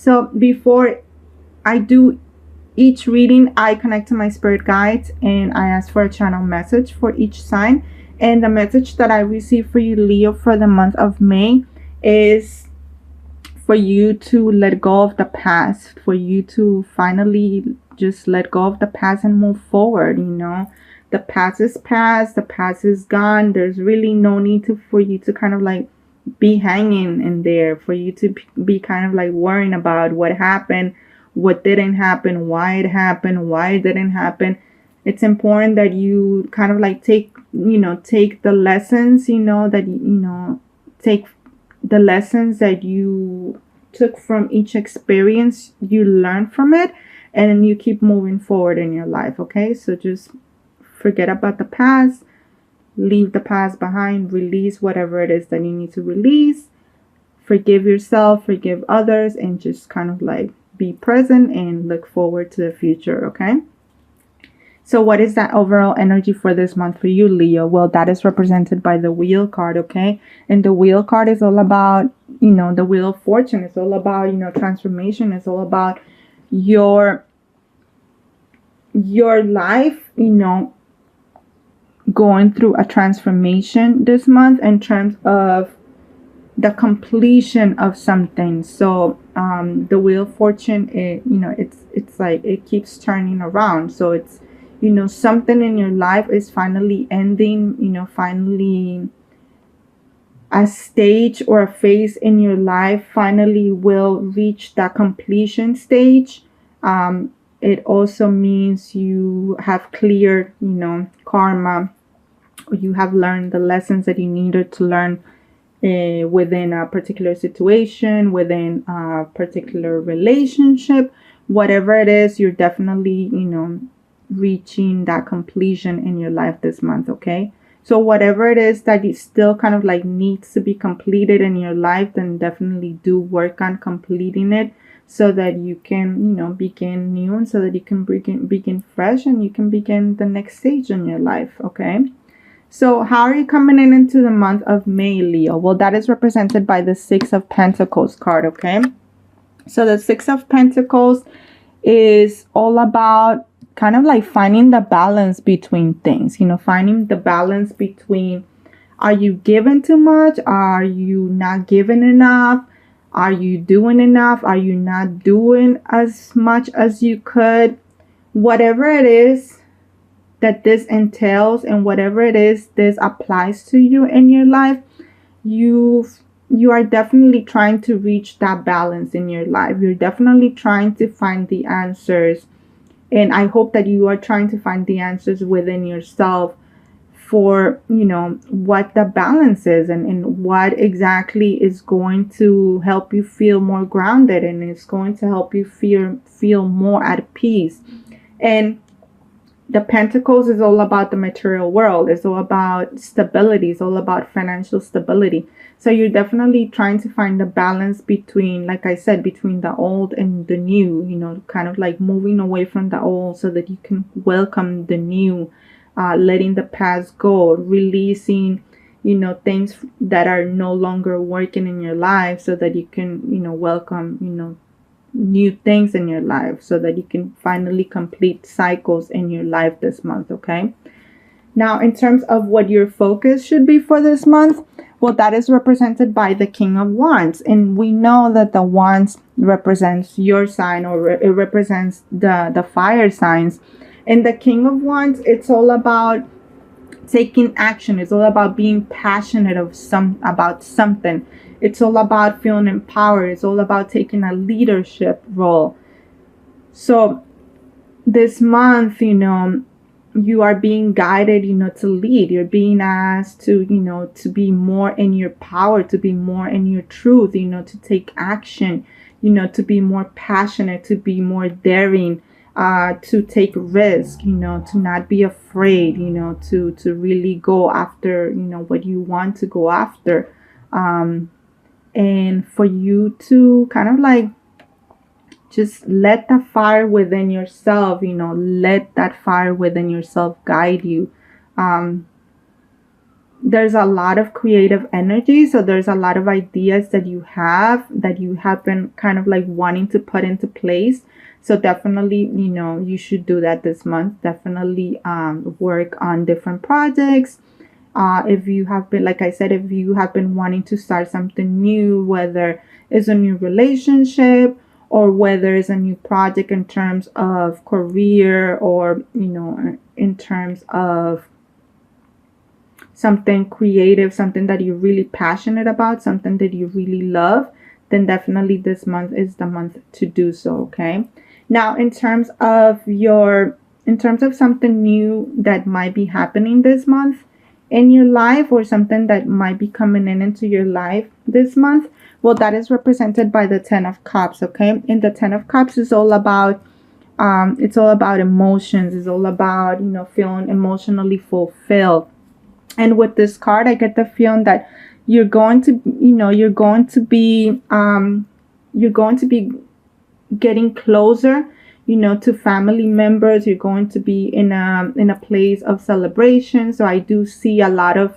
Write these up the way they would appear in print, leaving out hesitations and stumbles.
So before I do each reading, I connect to my spirit guides and I ask for a channel message for each sign. And the message that I receive for you, Leo, for the month of May is for you to let go of the past, for you to finally just let go of the past and move forward. The past is past, the past is gone. There's really no need for you to kind of like be hanging in there, for you to be kind of like worrying about what happened, what didn't happen, why it happened, why it didn't happen. It's important that you kind of like take the lessons, take the lessons that you took from each experience, you learn from it, and you keep moving forward in your life. Okay, so just forget about the past, leave the past behind, release whatever it is that you need to release, forgive yourself, forgive others, and just kind of like be present and look forward to the future. Okay, so what is that overall energy for this month for you, Leo? Well, that is represented by the Wheel card. Okay, and the Wheel card is all about, the Wheel of Fortune. It's all about, transformation. It's all about your life, going through a transformation this month in terms of the completion of something. So the Wheel of Fortune, it's like it keeps turning around. So it's, something in your life is finally ending, finally a stage or a phase in your life finally will reach that completion stage. It also means you have cleared, karma, or you have learned the lessons that you needed to learn within a particular situation, within a particular relationship, whatever it is, you're definitely, reaching that completion in your life this month. Okay. So whatever it is that you still kind of like needs to be completed in your life, then definitely do work on completing it so that you can, begin new, and so that you can begin fresh, and you can begin the next stage in your life. Okay. So how are you coming into the month of May, Leo? Well, that is represented by the Six of Pentacles card. Okay. So the Six of Pentacles is all about kind of like finding the balance between things, finding the balance between, are you giving too much? Are you not giving enough? Are you doing enough? Are you not doing as much as you could? Whatever it is that this entails, and whatever it is this applies to you in your life, you are definitely trying to reach that balance in your life. You're definitely trying to find the answers. And I hope that you are trying to find the answers within yourself for, what the balance is, and what exactly is going to help you feel more grounded, and it's going to help you feel more at peace. And the Pentacles is all about the material world. It's all about stability. It's all about financial stability. So you're definitely trying to find the balance between, like I said, between the old and the new, kind of like moving away from the old so that you can welcome the new, letting the past go, releasing, things that are no longer working in your life so that you can, welcome, new things in your life so that you can finally complete cycles in your life this month. Okay. Now, in terms of what your focus should be for this month, well, that is represented by the King of Wands. And we know that the Wands represents your sign, or it represents the fire signs. And the King of Wands, it's all about taking action. It's all about being passionate about something. It's all about feeling empowered. It's all about taking a leadership role. So this month, you are being guided, to lead. You're being asked to, to be more in your power, to be more in your truth, to take action, to be more passionate, to be more daring, to take risk, to not be afraid, to really go after, what you want to go after. And for you to kind of like just let the fire within yourself, let that fire within yourself guide you. there's a lot of creative energy. So there's a lot of ideas that you have been kind of like wanting to put into place. So definitely, you should do that this month. Definitely work on different projects. If you have been, like I said, if you have been wanting to start something new, whether it's a new relationship or whether it's a new project in terms of career, or, in terms of something creative, something that you're really passionate about, something that you really love, then definitely this month is the month to do so. Okay. Now, in terms of something new that might be happening this month in your life, or something that might be coming into your life this month, well, that is represented by the 10 of Cups. Okay. And the 10 of Cups is all about emotions. It's all about, feeling emotionally fulfilled. And with this card, I get the feeling that you're going to be getting closer, to family members. You're going to be in a place of celebration. So I do see a lot of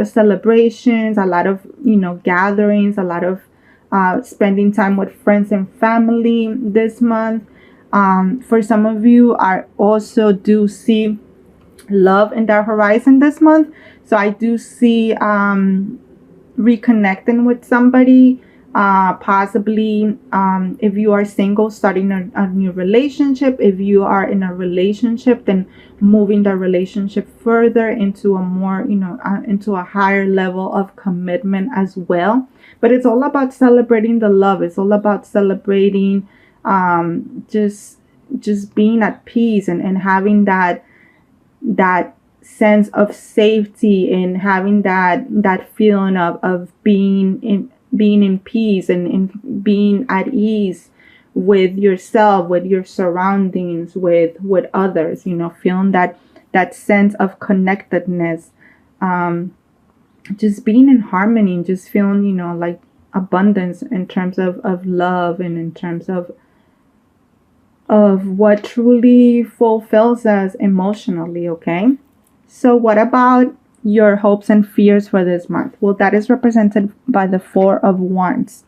celebrations, a lot of, gatherings, a lot of spending time with friends and family this month. For some of you, I also do see love in their horizon this month. So I do see reconnecting with somebody, possibly if you are single, starting a new relationship. If you are in a relationship, then moving the relationship further into a more, into a higher level of commitment as well. But it's all about celebrating the love. It's all about celebrating just being at peace, and having that sense of safety, and having that feeling of being in peace, and being at ease with yourself, with your surroundings, with others, feeling that sense of connectedness, just being in harmony, just feeling, like abundance in terms of love, and in terms of what truly fulfills us emotionally. Okay. So what about your hopes and fears for this month? Well, that is represented by the 4 of Wands,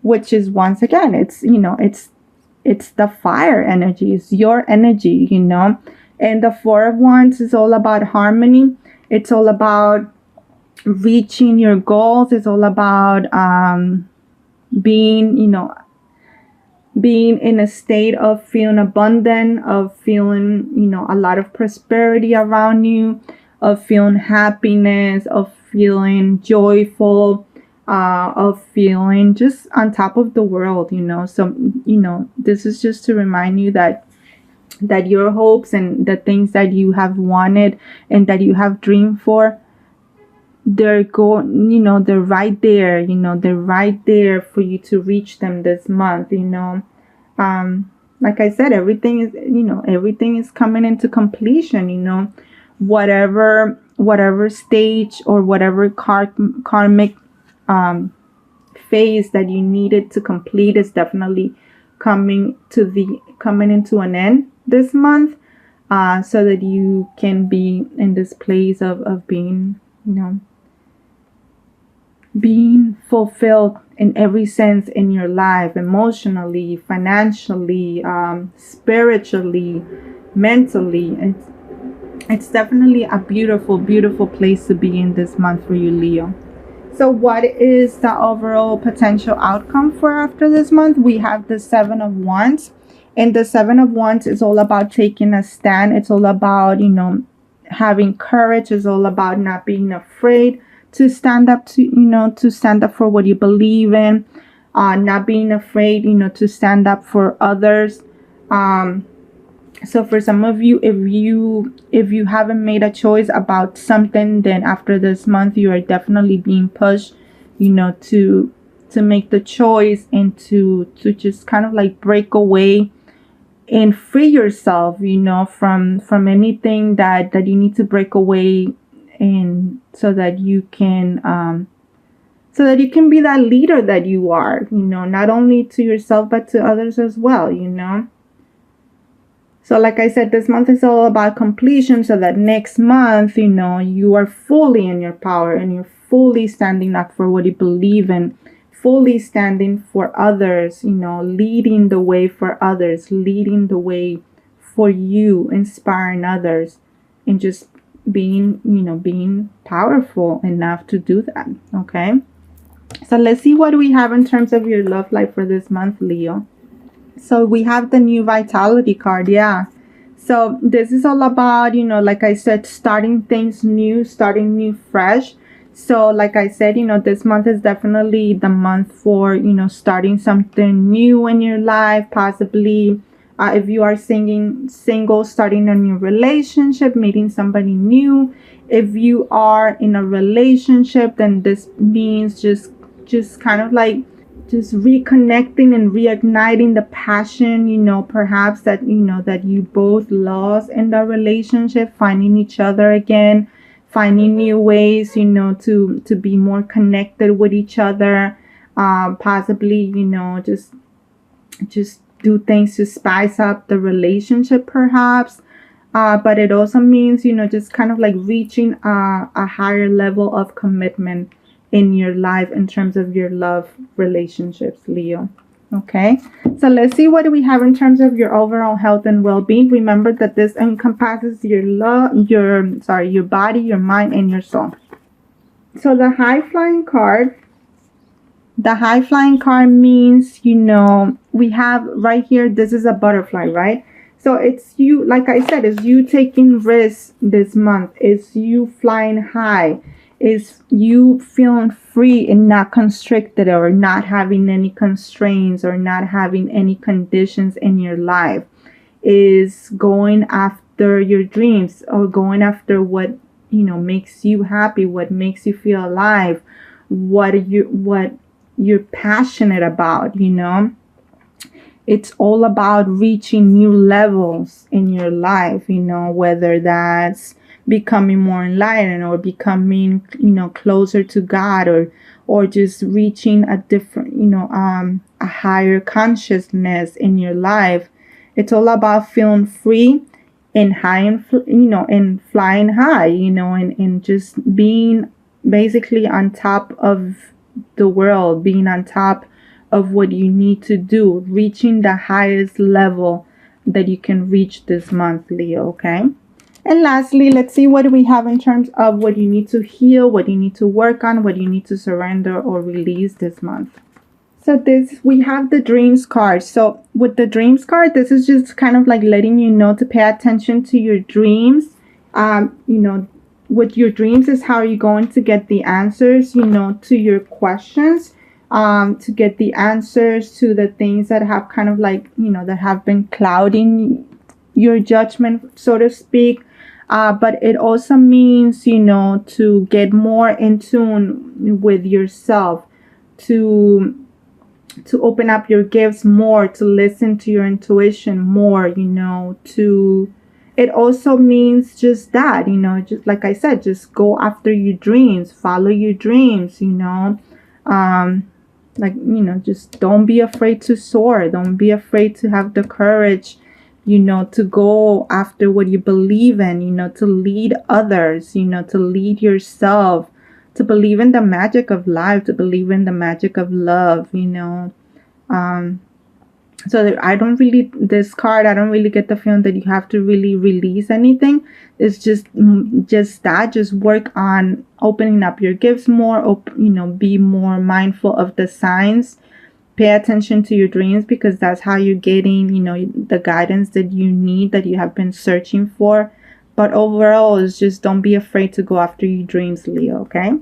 which is, once again, it's the fire energy. It's your energy, and the 4 of Wands is all about harmony. It's all about reaching your goals. It's all about being in a state of feeling abundant, of feeling, a lot of prosperity around you, of feeling happiness, of feeling joyful, of feeling just on top of the world, So, this is just to remind you that your hopes and the things that you have wanted and that you have dreamed for, they're they're right there, they're right there for you to reach them this month. Like I said, everything is coming into completion. Whatever stage or whatever karmic phase that you needed to complete is definitely coming into an end this month, so that you can be in this place of being, being fulfilled in every sense in your life, emotionally, financially, spiritually, mentally. It's definitely a beautiful, beautiful place to be in this month for you, Leo. So what is the overall potential outcome for after this month? We have the 7 of Wands, and the 7 of Wands is all about taking a stand. It's all about, having courage. It's all about not being afraid to stand up for what you believe in, not being afraid, to stand up for others. So for some of you, if you haven't made a choice about something, then after this month, you are definitely being pushed, to make the choice, and to just kind of like break away and free yourself, from anything that you need to break away, and so that you can be that leader that you are, not only to yourself but to others as well. So like I said, this month is all about completion, so that next month, you are fully in your power and you're fully standing up for what you believe in, fully standing for others, leading the way for others, leading the way for you, inspiring others, and just being powerful enough to do that. Okay. So let's see what we have in terms of your love life for this month, Leo. So we have the new vitality card. Yeah. So this is all about, like I said, starting things new, starting new fresh. So like I said, this month is definitely the month for, starting something new in your life, possibly if you are single, starting a new relationship, meeting somebody new. If you are in a relationship, then this means just kind of like just reconnecting and reigniting the passion, perhaps that you both lost in the relationship, finding each other again, finding new ways, to be more connected with each other. Possibly, just do things to spice up the relationship, perhaps. But it also means, just kind of like reaching a higher level of commitment in your life in terms of your love relationships, Leo. Okay, so let's see what we have in terms of your overall health and well-being. Remember that this encompasses your body, your mind, and your soul. So the high flying card means, we have right here, this is a butterfly, right? So it's you, like I said, it's you taking risks this month. It's you flying high. Is you feeling free and not constricted, or not having any constraints, or not having any conditions in your life. Is going after your dreams, or going after what makes you happy, what makes you feel alive, what you're passionate about. It's all about reaching new levels in your life, whether that's becoming more enlightened, or becoming closer to God, or just reaching a different a higher consciousness in your life. It's all about feeling free and high, and flying high, and just being basically on top of the world, being on top of what you need to do, reaching the highest level that you can reach this month, Leo. Okay. And lastly, let's see what we have in terms of what you need to heal, what you need to work on, what you need to surrender or release this month. So we have the dreams card. So with the dreams card, this is just kind of like letting you know to pay attention to your dreams. With your dreams is how you're going to get the answers, to your questions, to get the answers to the things that have kind of like, that have been clouding your judgment, so to speak. But it also means, to get more in tune with yourself, to open up your gifts more, to listen to your intuition more, it also means just that, just like I said, just go after your dreams, follow your dreams, just don't be afraid to soar. Don't be afraid to have the courage, to go after what you believe in, to lead others, to lead yourself, to believe in the magic of life, to believe in the magic of love, so this card, I don't really get the feeling that you have to really release anything. It's just work on opening up your gifts more, be more mindful of the signs. Pay attention to your dreams, because that's how you're getting, the guidance that you need, that you have been searching for. But overall, it's just don't be afraid to go after your dreams, Leo, okay?